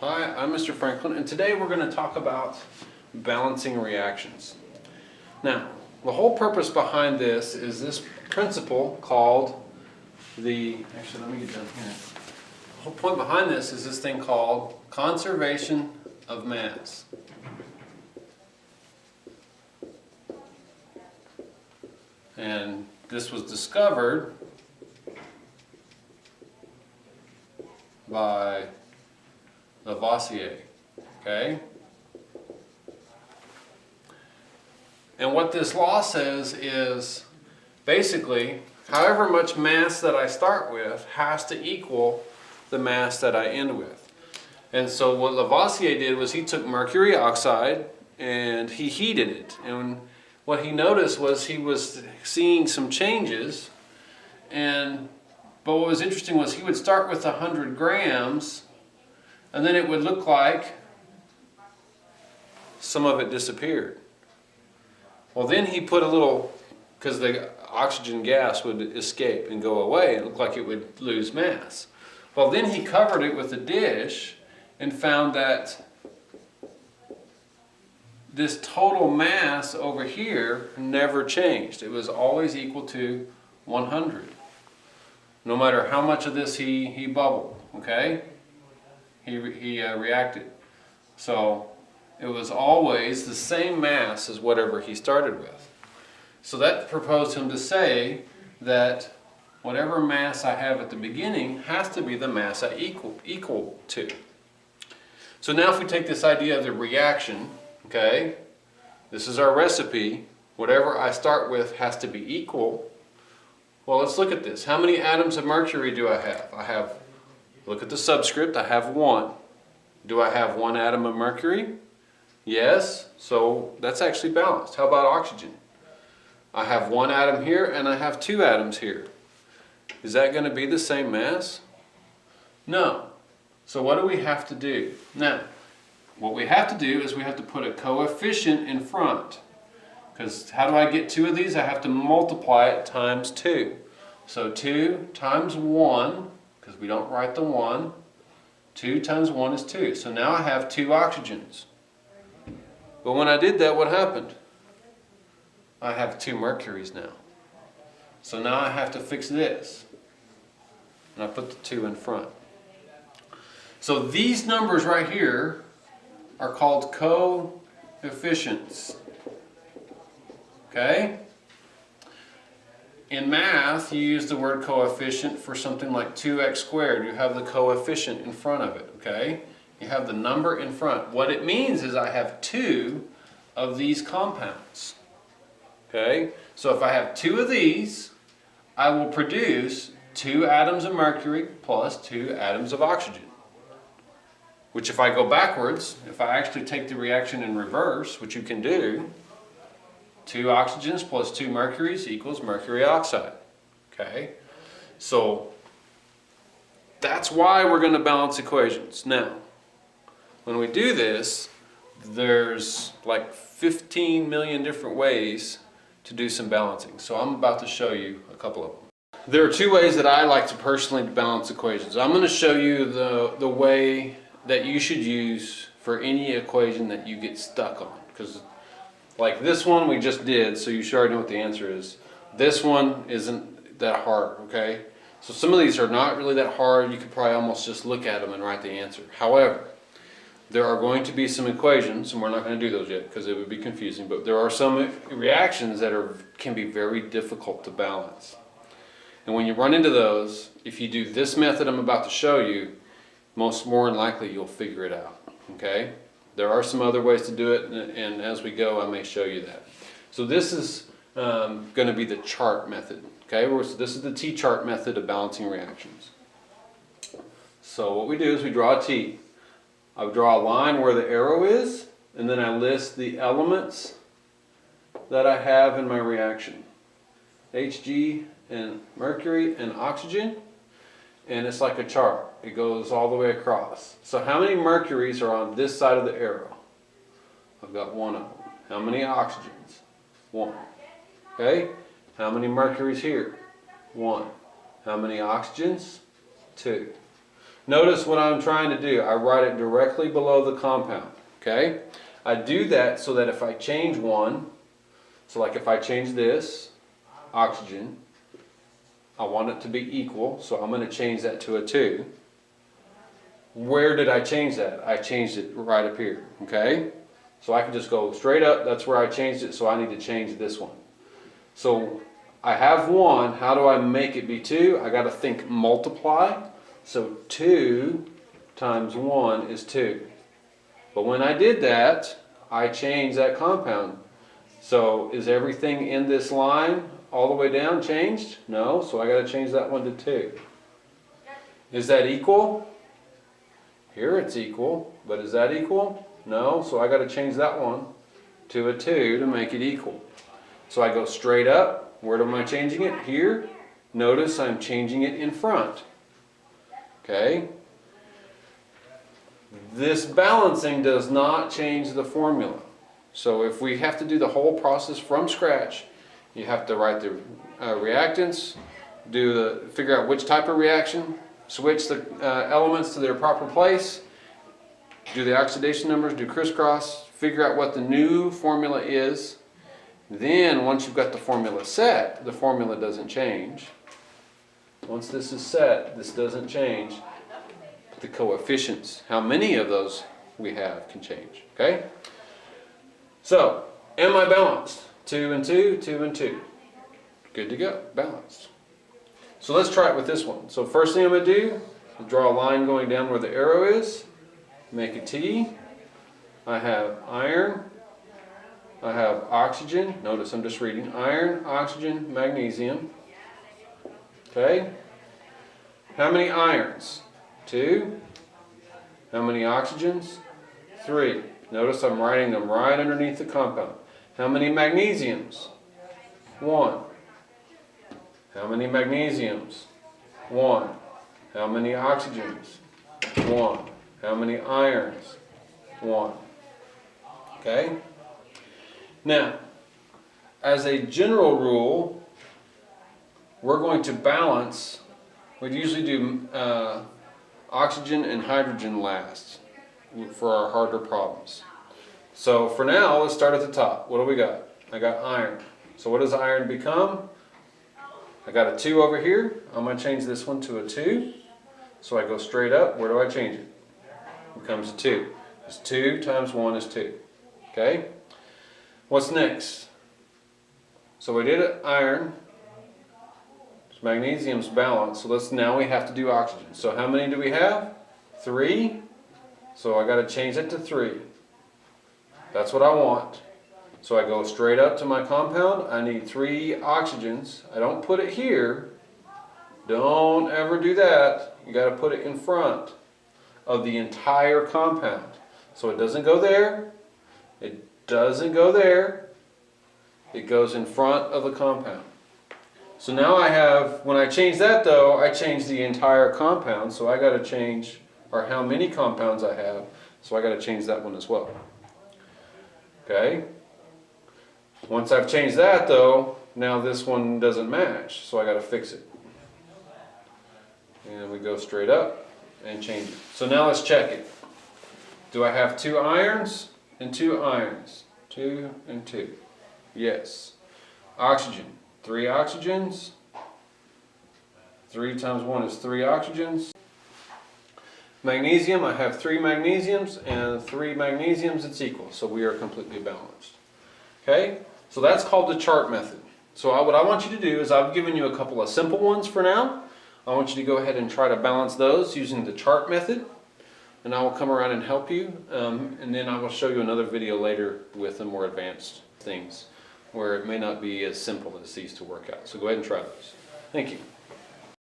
Hi, I'm Mr. Franklin, and today we're going to talk about balancing reactions. Now, the whole purpose behind this is this principle called actually let me get down here. The whole point behind this is this thing called conservation of mass. And this was discovered by Lavoisier, okay? And what this law says is basically however much mass that I start with has to equal the mass that I end with. And so what Lavoisier did was he took mercury oxide and he heated it. And what he noticed was he was seeing some changes. But what was interesting was he would start with 100 grams and then it would look like some of it disappeared. Well, then he put a little, because the oxygen gas would escape and go away, it looked like it would lose mass. Well, then he covered it with a dish and found that this total mass over here never changed. It was always equal to 100. No matter how much of this he bubbled, okay? He reacted. So it was always the same mass as whatever he started with. So that proposed him to say that whatever mass I have at the beginning has to be the mass I equal to. So now if we take this idea of the reaction, okay, this is our recipe. Whatever I start with has to be equal. Well, let's look at this. How many atoms of mercury do I have? Look at the subscript, I have 1. Do I have 1 atom of mercury? Yes, so that's actually balanced. How about oxygen? I have 1 atom here and I have 2 atoms here. Is that going to be the same mass? No. So what do we have to do? Now, what we have to do is we have to put a coefficient in front. Because how do I get 2 of these? I have to multiply it times 2. So 2 times 1, because we don't write the 1, 2 times 1 is 2. So now I have 2 oxygens. But when I did that, what happened? I have 2 mercuries now. So now I have to fix this. And I put the 2 in front. So these numbers right here are called coefficients. Okay? In math, you use the word coefficient for something like 2x squared. You have the coefficient in front of it, okay? You have the number in front. What it means is I have 2 of these compounds, okay? So if I have 2 of these, I will produce 2 atoms of mercury plus 2 atoms of oxygen. Which if I go backwards, if I actually take the reaction in reverse, which you can do, 2 oxygens plus 2 mercuries equals mercury oxide. Okay? So that's why we're going to balance equations. Now, when we do this, there's like 15 million different ways to do some balancing. So I'm about to show you a couple of them. There are 2 ways that I like to personally balance equations. I'm going to show you the way that you should use for any equation that you get stuck on. Because like this one we just did, so you should already know what the answer is. This one isn't that hard, okay? So some of these are not really that hard. You could probably almost just look at them and write the answer. However, there are going to be some equations, and we're not going to do those yet because it would be confusing, but there are some reactions that can be very difficult to balance. And when you run into those, if you do this method I'm about to show you, more than likely you'll figure it out, okay? There are some other ways to do it, and as we go, I may show you that. So this is going to be the chart method, okay? So this is the T-chart method of balancing reactions. So what we do is we draw a T. I would draw a line where the arrow is, and then I list the elements that I have in my reaction. Hg and mercury and oxygen, and it's like a chart. It goes all the way across. So how many mercuries are on this side of the arrow? I've got 1 of them. How many oxygens? 1. Okay? How many mercuries here? 1. How many oxygens? 2. Notice what I'm trying to do. I write it directly below the compound, okay? I do that so that if I change one, so like if I change this, oxygen, I want it to be equal, so I'm going to change that to a 2. Where did I change that? I changed it right up here, okay? So I can just go straight up, that's where I changed it, so I need to change this one. So I have 1, how do I make it be 2? I got to think multiply, so 2 times 1 is 2. But when I did that, I changed that compound. So is everything in this line all the way down changed? No, so I got to change that one to 2. Is that equal? Here it's equal, but is that equal? No, so I got to change that one to a 2 to make it equal. So I go straight up. Where am I changing it? Here. Notice I'm changing it in front. Okay? This balancing does not change the formula. So if we have to do the whole process from scratch, you have to write the reactants, figure out which type of reaction, switch the elements to their proper place, do the oxidation numbers, do crisscross, figure out what the new formula is. Then once you've got the formula set, the formula doesn't change. Once this is set, this doesn't change. But the coefficients, how many of those we have, can change. Okay? So, am I balanced? 2 and 2, 2 and 2. Good to go, balanced. So let's try it with this one. So first thing I'm going to do is draw a line going down where the arrow is, make a T. I have iron, I have oxygen. Notice I'm just reading iron, oxygen, magnesium. Okay? How many irons? 2. How many oxygens? 3. Notice I'm writing them right underneath the compound. How many magnesiums? 1. How many magnesiums? 1. How many oxygens? 1. How many irons? 1. Okay? Now, as a general rule, we're going to balance. We'd usually do oxygen and hydrogen last for our harder problems. So for now, let's start at the top. What do we got? I got iron. So what does iron become? I got a 2 over here. I'm going to change this one to a 2. So I go straight up. Where do I change it? It becomes a 2. It's 2 times 1 is 2. Okay? What's next? So we did iron. Magnesium's balanced. So now we have to do oxygen. So how many do we have? 3. So I got to change it to 3. That's what I want. So I go straight up to my compound. I need 3 oxygens. I don't put it here. Don't ever do that. You got to put it in front of the entire compound. So it doesn't go there. It doesn't go there. It goes in front of the compound. So now I have, when I change that though, I change the entire compound. So I got to change, or how many compounds I have. So I got to change that one as well. Okay? Once I've changed that though, now this one doesn't match, so I got to fix it. And we go straight up and change it. So now let's check it. Do I have 2 irons and 2 irons? 2 and 2. Yes. Oxygen. 3 oxygens. 3 times 1 is 3 oxygens. Magnesium, I have 3 magnesiums and 3 magnesiums, it's equal. So we are completely balanced. Okay? So that's called the chart method. So what I want you to do is I've given you a couple of simple ones for now. I want you to go ahead and try to balance those using the chart method. And I will come around and help you. And then I will show you another video later with the more advanced things where it may not be as simple as these to work out. So go ahead and try those. Thank you.